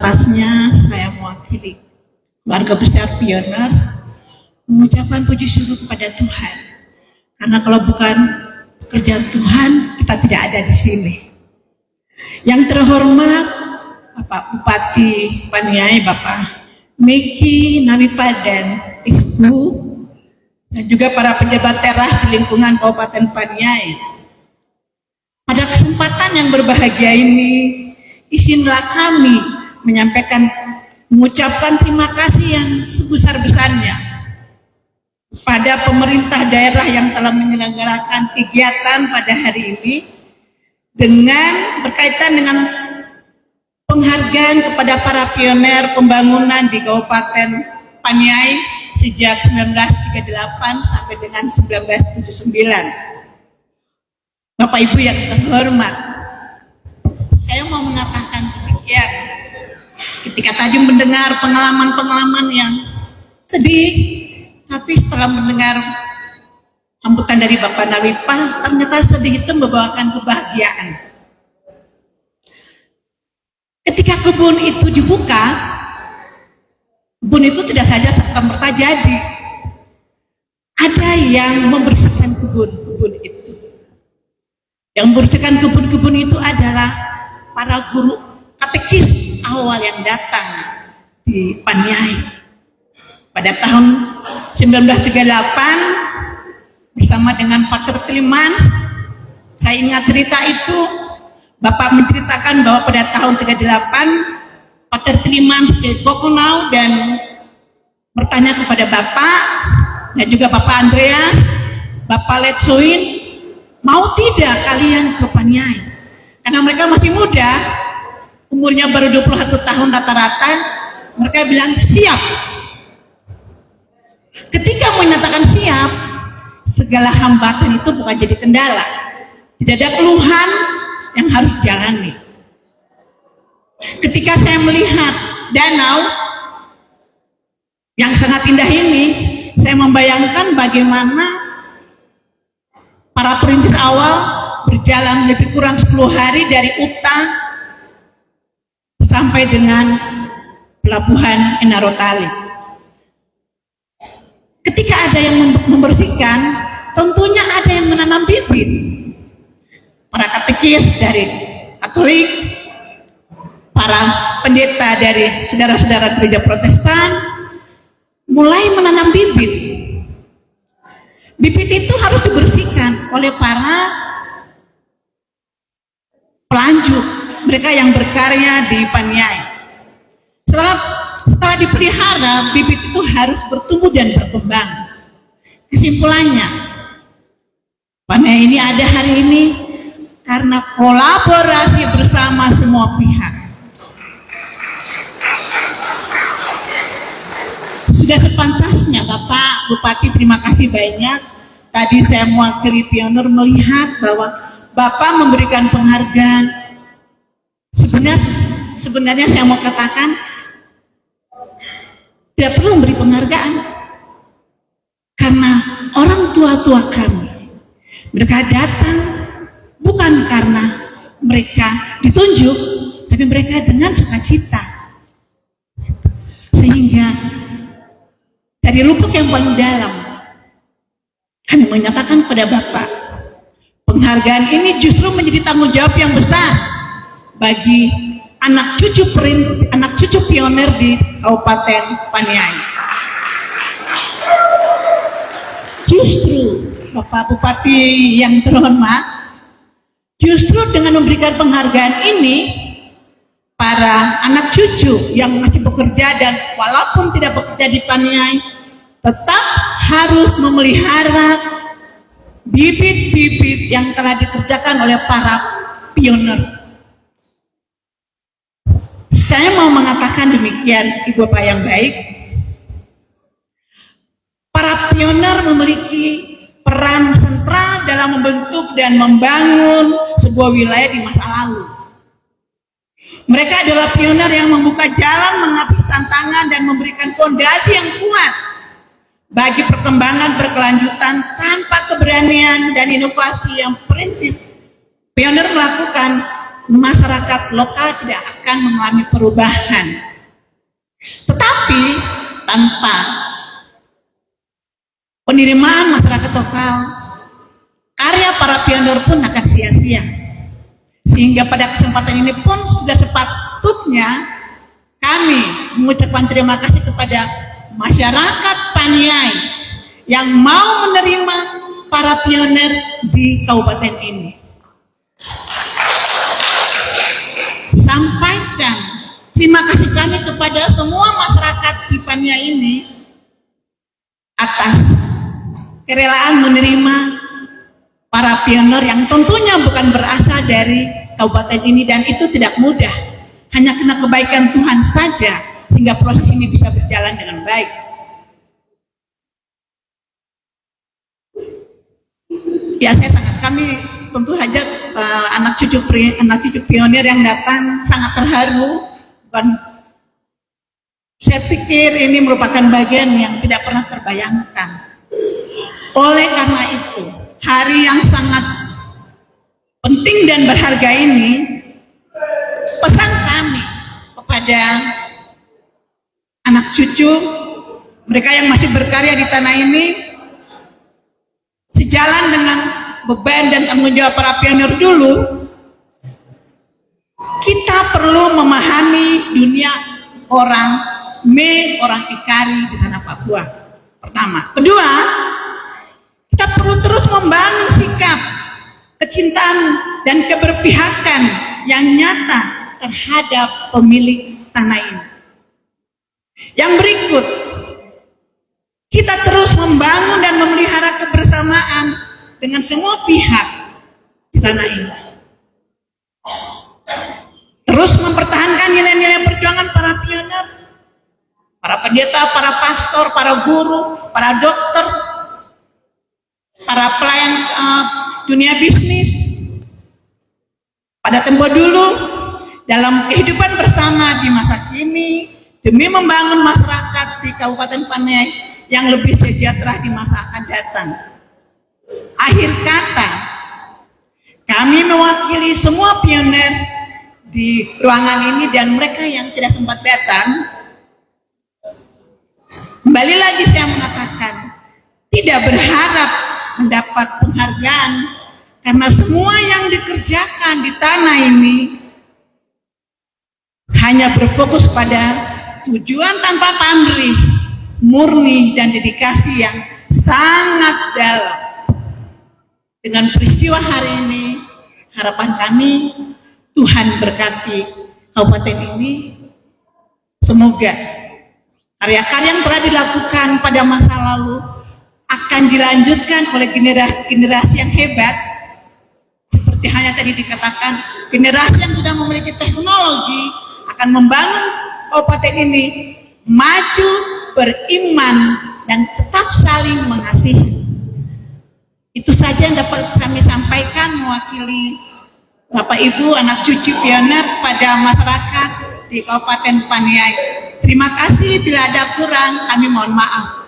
Atasnya saya mewakili keluarga besar Pioner mengucapkan puji syukur kepada Tuhan. Karena kalau bukan pekerjaan Tuhan, kita tidak ada di sini. Yang terhormat Bapak Bupati Paniai, Bapak Miki Nawipadan, Ibu, dan juga para pejabat daerah di lingkungan Kabupaten Paniai. Pada kesempatan yang berbahagia ini, izinlah kami mengucapkan terima kasih yang sebesar-besarnya pada pemerintah daerah yang telah menyelenggarakan kegiatan pada hari ini dengan berkaitan dengan penghargaan kepada para pioner pembangunan di Kabupaten Paniai sejak 1938 sampai dengan 1979. Bapak Ibu yang terhormat, saya mau mengatakan demikian. Ketika tadi mendengar pengalaman-pengalaman yang sedih, tapi setelah mendengar sambutan dari Bapak Nawipah, ternyata sedih itu membawakan kebahagiaan. Ketika kebun itu dibuka, kebun itu tidak saja serta-merta jadi. Ada yang membersihkan kebun-kebun itu. Yang membersihkan kebun-kebun itu adalah para guru katekis awal yang datang di Paniai. Pada tahun 1938 bersama dengan Pak Tertiliman, saya ingat cerita itu. Bapak menceritakan bahwa pada tahun 38 Pak Tertiliman di Kokonau dan bertanya kepada Bapak dan juga Bapak Andreas, Bapak Letsuin, mau tidak kalian ke Paniai? Karena mereka masih muda, umurnya baru 21 tahun rata-rata, mereka bilang siap. Ketika menyatakan siap, segala hambatan itu bukan jadi kendala. Tidak ada keluhan yang harus dijalani. Ketika saya melihat danau yang sangat indah ini, saya membayangkan bagaimana para perintis awal berjalan lebih kurang 10 hari dari Uta sampai dengan pelabuhan Enarotali. Ketika ada yang membersihkan, tentunya ada yang menanam bibit. Para katekis dari Katolik, para pendeta dari saudara-saudara gereja Protestan mulai menanam bibit. Bibit itu harus dibersihkan oleh para pelanjut, mereka yang berkarya di Paniai. Setelah dipelihara, bibit itu harus bertumbuh dan berkembang. Kesimpulannya, Paniai ini ada hari ini karena kolaborasi bersama semua pihak. Sudah sepantasnya Bapak Bupati, terima kasih banyak. Tadi saya mewakili Pioner melihat bahwa Bapak memberikan penghargaan. Sebenarnya saya mau katakan tidak perlu memberi penghargaan, karena orang tua-tua kami, mereka datang bukan karena mereka ditunjuk, tapi mereka dengan sukacita. Sehingga dari lubuk yang paling dalam kami menyatakan kepada Bapak, penghargaan ini justru menjadi tanggung jawab yang besar bagi anak cucu pioner di Kabupaten Paniai. Justru Bapak Bupati yang terhormat, justru dengan memberikan penghargaan ini, para anak cucu yang masih bekerja dan walaupun tidak bekerja di Paniai tetap harus memelihara bibit-bibit yang telah dikerjakan oleh para pioner. Saya mau mengatakan demikian, Ibu Bapak yang baik, para pioner memiliki peran sentral dalam membentuk dan membangun sebuah wilayah di masa lalu. Mereka adalah pioner yang membuka jalan, mengatasi tantangan, dan memberikan fondasi yang kuat bagi perkembangan berkelanjutan tanpa keberanian dan inovasi yang perintis. Pioner melakukan masyarakat lokal tidak akan mengalami perubahan. Tetapi tanpa penerimaan masyarakat lokal, karya para pionir pun akan sia-sia. Sehingga pada kesempatan ini pun sudah sepatutnya kami mengucapkan terima kasih kepada masyarakat Paniai yang mau menerima para pionir di kabupaten ini. Sampaikan terima kasih kami kepada semua masyarakat di Paniai ini atas kerelaan menerima para pionir yang tentunya bukan berasal dari kabupaten ini, dan itu tidak mudah. Hanya karena kebaikan Tuhan saja sehingga proses ini bisa berjalan dengan baik. Ya, kami tentu saja anak cucu pionir yang datang sangat terharu. Saya pikir ini merupakan bagian yang tidak pernah terbayangkan. Oleh karena itu, hari yang sangat penting dan berharga ini, pesan kami kepada anak cucu mereka yang masih berkarya di tanah ini, sejalan dengan beban dan tanggung jawab para pionir dulu, kita perlu memahami dunia orang Ikari di tanah Papua. Pertama. Kedua, kita perlu terus membangun sikap kecintaan dan keberpihakan yang nyata terhadap pemilik tanah ini. Yang berikut, kita terus membangun dan memelihara kebersamaan dengan semua pihak di tanah ini. Terus mempertahankan nilai-nilai perjuangan para pionir, para pendeta, para pastor, para guru, para dokter, para pelayan dunia bisnis. Pada tempo dulu, dalam kehidupan bersama di masa kini, demi membangun masyarakat di Kabupaten Paniai yang lebih sejahtera di masa akan datang. Akhir kata, kami mewakili semua pionir di ruangan ini dan mereka yang tidak sempat datang. Kembali lagi saya mengatakan, tidak berharap mendapat penghargaan, karena semua yang dikerjakan di tanah ini hanya berfokus pada tujuan tanpa pamrih, murni dan dedikasi yang sangat dalam. Dengan peristiwa hari ini, harapan kami Tuhan berkati kabupaten ini. Semoga karya-karya yang telah dilakukan pada masa lalu akan dilanjutkan oleh generasi yang hebat, seperti hanya tadi dikatakan, generasi yang sudah memiliki teknologi akan membangun kabupaten ini maju, beriman, dan tetap saling mengasihi. Itu saja yang dapat kami sampaikan mewakili Bapak Ibu anak cucu pionir pada masyarakat di Kabupaten Paniai. Terima kasih, bila ada kurang kami mohon maaf.